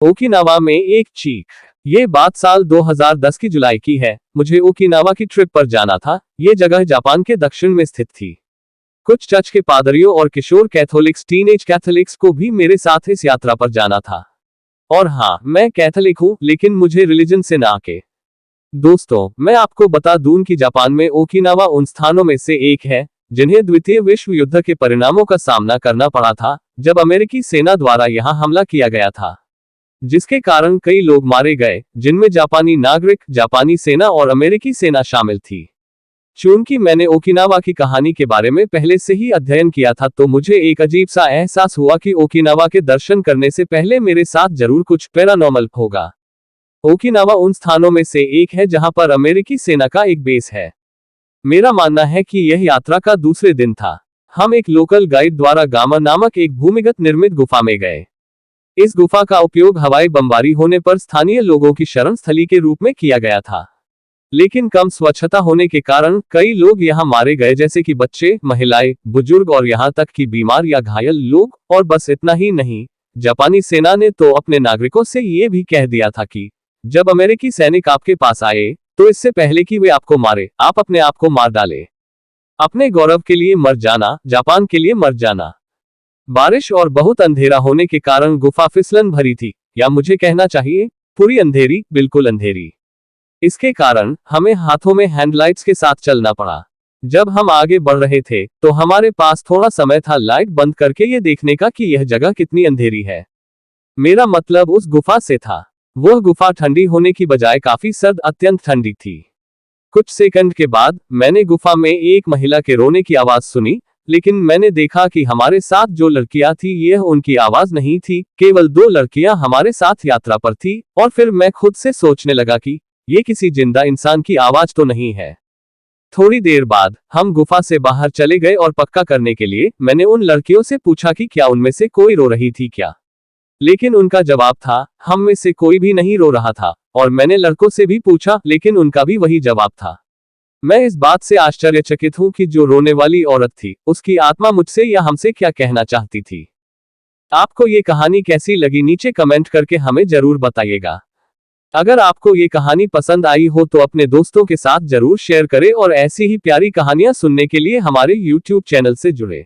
Okinawa में एक चीख। ये बात साल 2010 की जुलाई की है। मुझे ओकिनावा की ट्रिप पर जाना था। ये जगह जापान के दक्षिण में स्थित थी। कुछ चर्च के पादरियों और किशोर कैथोलिक्स टीनेज कैथोलिक्स को भी मेरे साथ इस यात्रा पर जाना था। और हाँ, मैं कैथोलिक हूँ, लेकिन मुझे रिलीजन से ना के। दोस्तों, मैं आपको बता दूं कि जापान में ओकिनावा उन स्थानों में से एक है जिन्हें द्वितीय विश्व युद्ध के परिणामों का सामना करना पड़ा था, जब अमेरिकी सेना द्वारा यहां हमला किया गया था, जिसके कारण कई लोग मारे गए, जिनमें जापानी नागरिक, जापानी सेना और अमेरिकी सेना शामिल थी। चूंकि मैंने ओकिनावा की कहानी के बारे में पहले से ही अध्ययन किया था, तो मुझे एक अजीब सा एहसास हुआ कि ओकिनावा के दर्शन करने से पहले मेरे साथ जरूर कुछ पैरानॉर्मल होगा। ओकिनावा उन स्थानों में से एक है जहां पर अमेरिकी सेना का एक बेस है। मेरा मानना है कि यह यात्रा का दूसरे दिन था। हम एक लोकल गाइड द्वारा गामा नामक एक भूमिगत निर्मित गुफा में गए। इस गुफा का उपयोग हवाई बमबारी होने पर स्थानीय लोगों की शरण स्थली के रूप में किया गया था, लेकिन कम स्वच्छता होने के कारण कई लोग यहां मारे गए, जैसे कि बच्चे, महिलाएं, बुजुर्ग और यहां तक कि बीमार या घायल लोग। और बस इतना ही नहीं, जापानी सेना ने तो अपने नागरिकों से यह भी कह दिया था कि जब अमेरिकी सैनिक आपके पास आए, तो इससे पहले कि वे आपको मारे, आप अपने आप को मार डाले। अपने गौरव के लिए मर जाना, जापान के लिए मर जाना। बारिश और बहुत अंधेरा होने के कारण गुफा फिसलन भरी थी, या मुझे कहना चाहिए पूरी अंधेरी, बिल्कुल अंधेरी। इसके कारण हमें हाथों में हैंडलाइट्स के साथ चलना पड़ा। जब हम आगे बढ़ रहे थे, तो हमारे पास थोड़ा समय था लाइट बंद करके ये देखने का कि यह जगह कितनी अंधेरी है। मेरा मतलब उस गुफा से था। वह गुफा ठंडी होने की बजाय काफी सर्द, अत्यंत ठंडी थी। कुछ सेकंड के बाद मैंने गुफा में एक महिला के रोने की आवाज सुनी, लेकिन मैंने देखा कि हमारे साथ जो लड़कियां थी, यह उनकी आवाज नहीं थी। केवल 2 लड़कियां हमारे साथ यात्रा पर थी। और फिर मैं खुद से सोचने लगा कि ये किसी जिंदा इंसान की आवाज तो नहीं है। थोड़ी देर बाद हम गुफा से बाहर चले गए और पक्का करने के लिए मैंने उन लड़कियों से पूछा कि क्या उनमें से कोई रो रही थी क्या, लेकिन उनका जवाब था हम में से कोई भी नहीं रो रहा था। और मैंने लड़कों से भी पूछा, लेकिन उनका भी वही जवाब था। मैं इस बात से आश्चर्यचकित हूं कि जो रोने वाली औरत थी, उसकी आत्मा मुझसे या हमसे क्या कहना चाहती थी। आपको ये कहानी कैसी लगी, नीचे कमेंट करके हमें जरूर बताइएगा। अगर आपको ये कहानी पसंद आई हो तो अपने दोस्तों के साथ जरूर शेयर करें, और ऐसी ही प्यारी कहानियां सुनने के लिए हमारे YouTube चैनल से जुड़े।